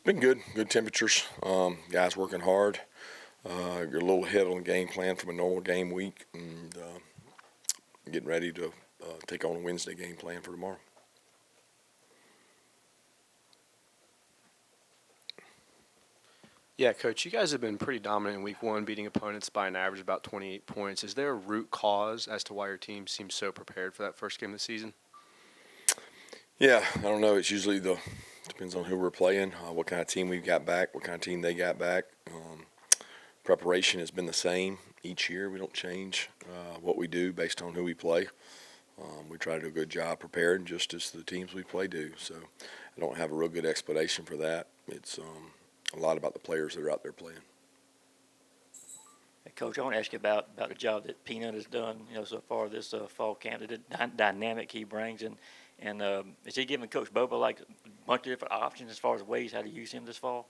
been good. Good temperatures. Guys working hard. You're a little ahead on the game plan from a normal game week, and getting ready to take on a Wednesday game plan for tomorrow. Yeah, Coach, you guys have been pretty dominant in week one, beating opponents by an average of about 28 points. Is there a root cause as to why your team seems so prepared for that first game of the season? Yeah, I don't know. It's usually depends on who we're playing, what kind of team we've got back, what kind of team they got back. Preparation has been the same each year. We don't change what we do based on who we play. We try to do a good job prepared, just as the teams we play do. So I don't have a real good explanation for that. It's a lot about the players that are out there playing. Hey, Coach, I want to ask you about the job that Peanut has done, so far this fall camp, the dynamic he brings, and is he giving Coach Bobo like a bunch of different options as far as ways how to use him this fall?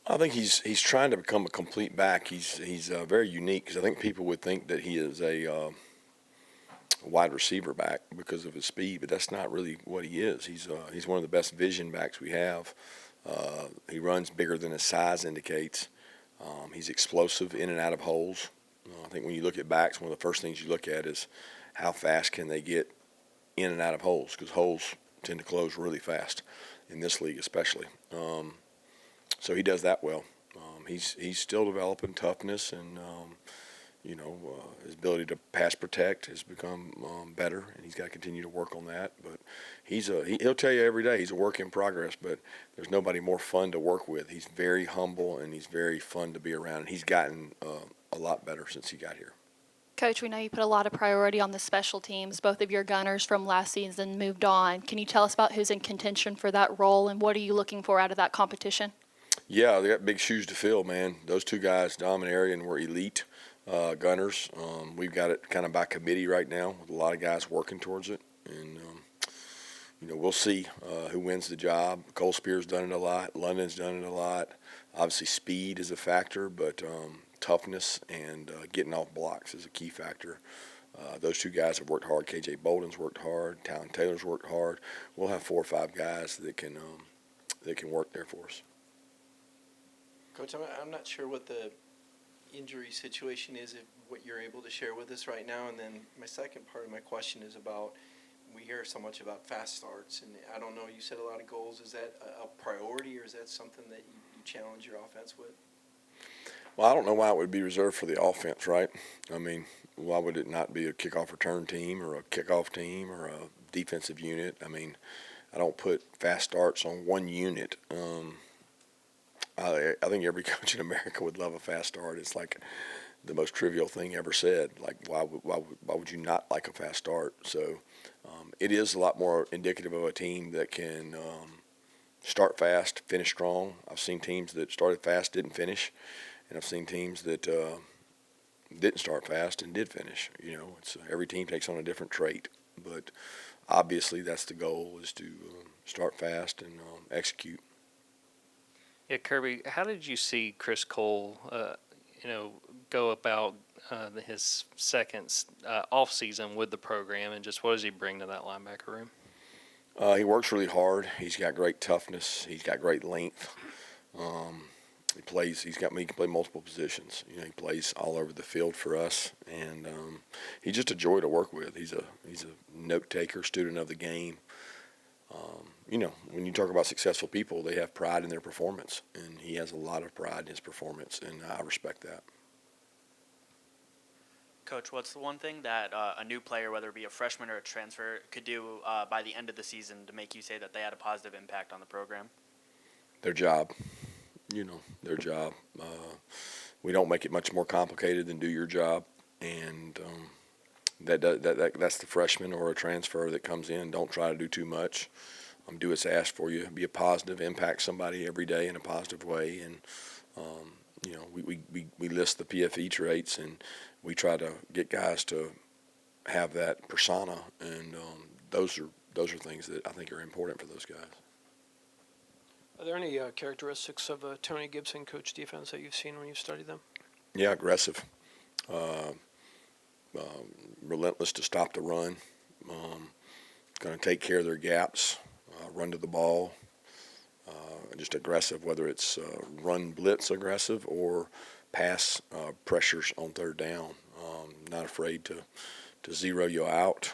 I think he's trying to become a complete back. He's very unique because I think people would think that he is a wide receiver back because of his speed, but that's not really what he is. He's one of the best vision backs we have. He runs bigger than his size indicates. He's explosive in and out of holes. I think when you look at backs, one of the first things you look at is how fast can they get in and out of holes, because holes tend to close really fast in this league especially. So he does that well. He's still developing toughness, and his ability to pass protect has become better, and he's got to continue to work on that. But he'll tell you every day he's a work in progress, but there's nobody more fun to work with. He's very humble, and he's very fun to be around, and he's gotten a lot better since he got here. Coach, we know you put a lot of priority on the special teams. Both of your gunners from last season moved on. Can you tell us about who's in contention for that role, and what are you looking for out of that competition? Yeah, they got big shoes to fill, man. Those two guys, Dom and Arian, were elite gunners. We've got it kind of by committee right now with a lot of guys working towards it. And, we'll see who wins the job. Cole Spear's done it a lot. London's done it a lot. Obviously, speed is a factor, but toughness and getting off blocks is a key factor. Those two guys have worked hard. KJ Bolden's worked hard. Talon Taylor's worked hard. We'll have 4 or 5 guys that can work there for us. Coach, I'm not sure what the injury situation is, what you're able to share with us right now. And then my second part of my question is about, we hear so much about fast starts, and I don't know, you set a lot of goals. Is that a priority, or is that something that you challenge your offense with? Well, I don't know why it would be reserved for the offense, right? I mean, why would it not be a kickoff return team or a kickoff team or a defensive unit? I mean, I don't put fast starts on one unit. I think every coach in America would love a fast start. It's like the most trivial thing ever said. Like, why would you not like a fast start? So it is a lot more indicative of a team that can start fast, finish strong. I've seen teams that started fast, didn't finish, and I've seen teams that didn't start fast and did finish. It's every team takes on a different trait, but obviously that's the goal, is to start fast and execute. Yeah, Kirby, how did you see Chris Cole, go about his second off season with the program, and just what does he bring to that linebacker room? He works really hard. He's got great toughness. He's got great length. He can play multiple positions. He plays all over the field for us, and he's just a joy to work with. He's a note taker, student of the game. When you talk about successful people, they have pride in their performance, and he has a lot of pride in his performance, and I respect that. Coach, what's the one thing that a new player, whether it be a freshman or a transfer, could do by the end of the season to make you say that they had a positive impact on the program? Their job. Their job. We don't make it much more complicated than do your job, and that's the freshman or a transfer that comes in. Don't try to do too much. Do what's asked for you. Be a positive, impact somebody every day in a positive way, and we list the PFE traits, and we try to get guys to have that persona, and those are things that I think are important for those guys. Are there any characteristics of Tony Gibson coach defense that you've seen when you've studied them? Yeah, aggressive, relentless to stop the run, going to take care of their gaps, run to the ball, just aggressive, whether it's run blitz aggressive or pass pressures on third down. Not afraid to zero you out,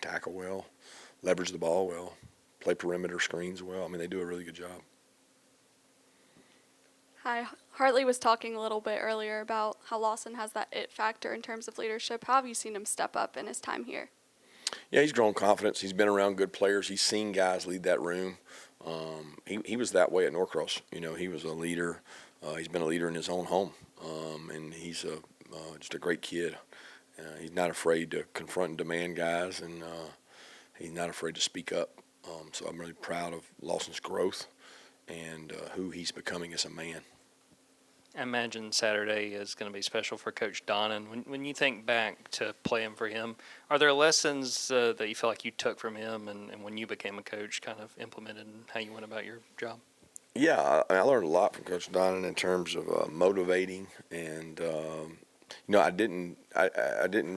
tackle well, leverage the ball well, play perimeter screens well. I mean, they do a really good job. Hi, Hartley was talking a little bit earlier about how Lawson has that it factor in terms of leadership. How have you seen him step up in his time here? Yeah, he's grown confidence. He's been around good players. He's seen guys lead that room. He was that way at Norcross. You know, he was a leader. He's been a leader in his own home, and he's just a great kid. He's not afraid to confront and demand guys, and he's not afraid to speak up. So I'm really proud of Lawson's growth and who he's becoming as a man. I imagine Saturday is going to be special for Coach Donnan. When you think back to playing for him, are there lessons that you feel like you took from him and when you became a coach kind of implemented in how you went about your job? Yeah, I learned a lot from Coach Donnan in terms of motivating, and I didn't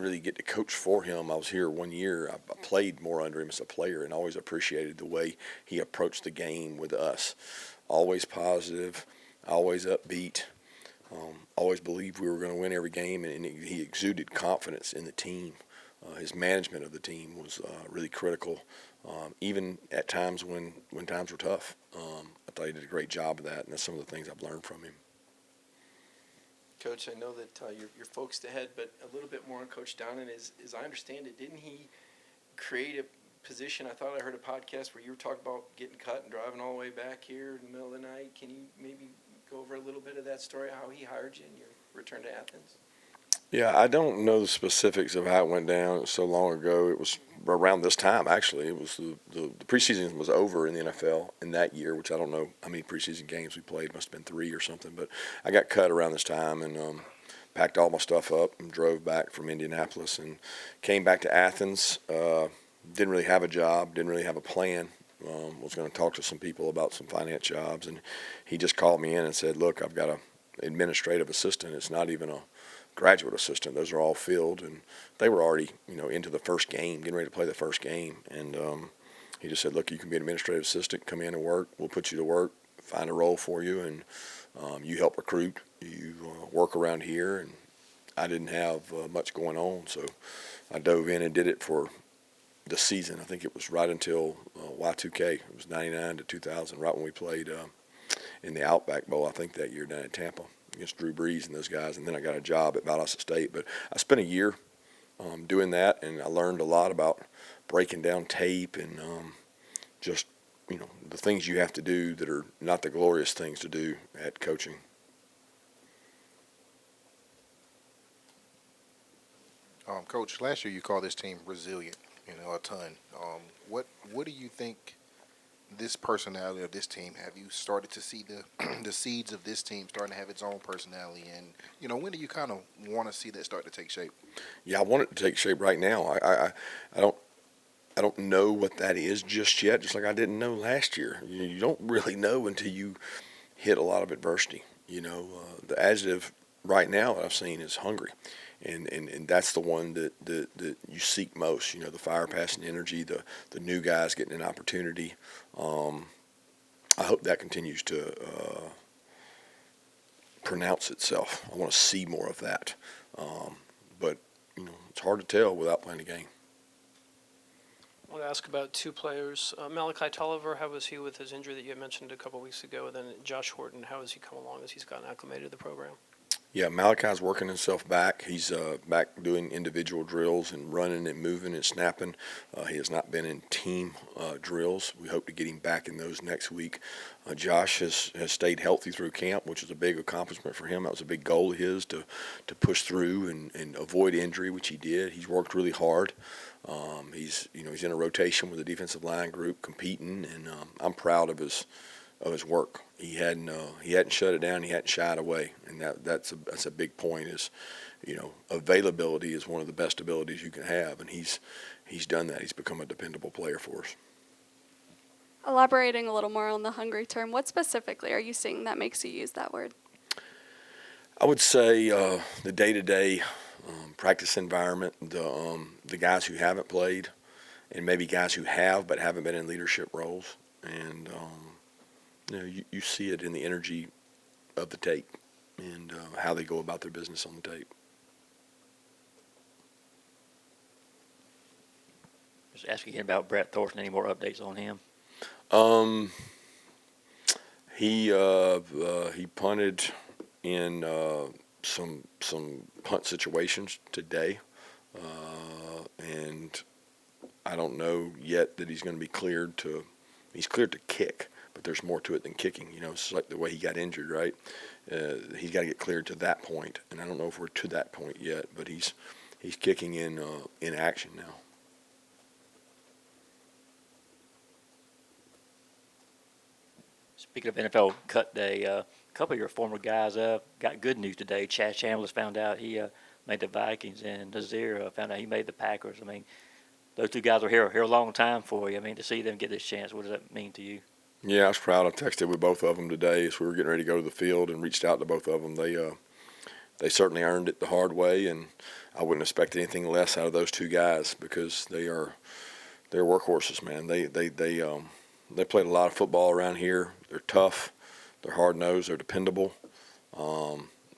really get to coach for him. I was here 1 year. I played more under him as a player, and always appreciated the way he approached the game with us. Always positive, always upbeat. Always believed we were going to win every game, and he exuded confidence in the team. His management of the team was really critical, even at times when times were tough. I thought he did a great job of that, and that's some of the things I've learned from him. Coach, I know that you're focused ahead, but a little bit more on Coach Donnan. As I understand it, didn't he create a position? I thought I heard a podcast where you were talking about getting cut and driving all the way back here in the middle of the night. Can you maybe go over a little bit of that story, how he hired you in your return to Athens? Yeah, I don't know the specifics of how it went down. It was so long ago. It was around this time, actually. It was the preseason was over in the NFL in that year, which I don't know how many preseason games we played. It must have been 3 or something. But I got cut around this time and packed all my stuff up and drove back from Indianapolis and came back to Athens. Didn't really have a job, didn't really have a plan. Was going to talk to some people about some finance jobs, and he just called me in and said, look, I've got an administrative assistant. It's not even a graduate assistant. Those are all filled, and they were already, into the first game, getting ready to play the first game. And he just said, look, you can be an administrative assistant, come in and work. We'll put you to work, find a role for you, and you help recruit. You work around here. And I didn't have much going on, so I dove in and did it for the season. I think it was right until Y2K. It was 99 to 2000, right when we played in the Outback Bowl, I think, that year down in Tampa against Drew Brees and those guys. And then I got a job at Valdosta State. But I spent a year doing that, and I learned a lot about breaking down tape and just, the things you have to do that are not the glorious things to do at coaching. Coach, last year you called this team resilient, a ton. What do you think this personality of this team, have you started to see the seeds of this team starting to have its own personality? And, when do you kind of want to see that start to take shape? Yeah, I want it to take shape right now. I don't know what that is just yet, just like I didn't know last year. You don't really know until you hit a lot of adversity. The adjective right now that I've seen is hungry. And that's the one that you seek most, the fire, passion, energy, the new guys getting an opportunity. I hope that continues to pronounce itself. I want to see more of that. But, it's hard to tell without playing the game. I want to ask about two players. Malachi Tolliver, how was he with his injury that you had mentioned a couple weeks ago? And then Josh Horton, how has he come along as he's gotten acclimated to the program? Yeah, Malachi's working himself back. He's back doing individual drills and running and moving and snapping. He has not been in team drills. We hope to get him back in those next week. Josh has stayed healthy through camp, which is a big accomplishment for him. That was a big goal of his to push through and avoid injury, which he did. He's worked really hard. He's in a rotation with the defensive line group competing, and I'm proud of his work. He hadn't shut it down. He hadn't shied away, and that's a big point. Is availability is one of the best abilities you can have, and he's done that. He's become a dependable player for us. Elaborating a little more on the hungry term, what specifically are you seeing that makes you use that word? I would say the day-to-day practice environment, the guys who haven't played, and maybe guys who have but haven't been in leadership roles. and you see it in the energy of the tape and how they go about their business on the tape. Just ask again about Brett Thornton. Any more updates on him? He punted in some punt situations today, and I don't know yet that he's going to be cleared to. He's cleared to kick, but there's more to it than kicking. It's like the way he got injured, right? He's got to get cleared to that point, and I don't know if we're to that point yet. But he's kicking in action now. Speaking of NFL cut day, a couple of your former guys got good news today. Chad Chambliss found out he made the Vikings, and Nazir found out he made the Packers. I mean, those two guys were here a long time for you. I mean, to see them get this chance, what does that mean to you? Yeah, I was proud. I texted with both of them today as we were getting ready to go to the field and reached out to both of them. They certainly earned it the hard way, and I wouldn't expect anything less out of those two guys because they're workhorses, man. They played a lot of football around here. They're tough. They're hard-nosed. They're dependable.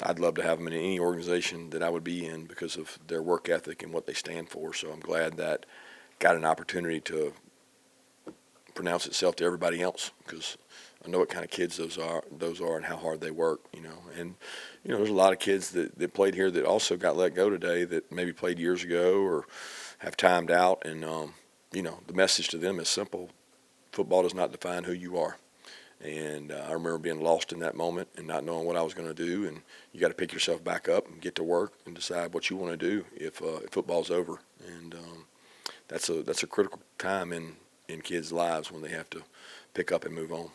I'd love to have them in any organization that I would be in because of their work ethic and what they stand for. So I'm glad that got an opportunity to pronounce itself to everybody else because I know what kind of kids those are and how hard they work, And, there's a lot of kids that played here that also got let go today that maybe played years ago or have timed out. And, the message to them is simple. Football does not define who you are. And I remember being lost in that moment and not knowing what I was going to do. And you got to pick yourself back up and get to work and decide what you want to do if football's over. And that's a critical time in kids' lives when they have to pick up and move on.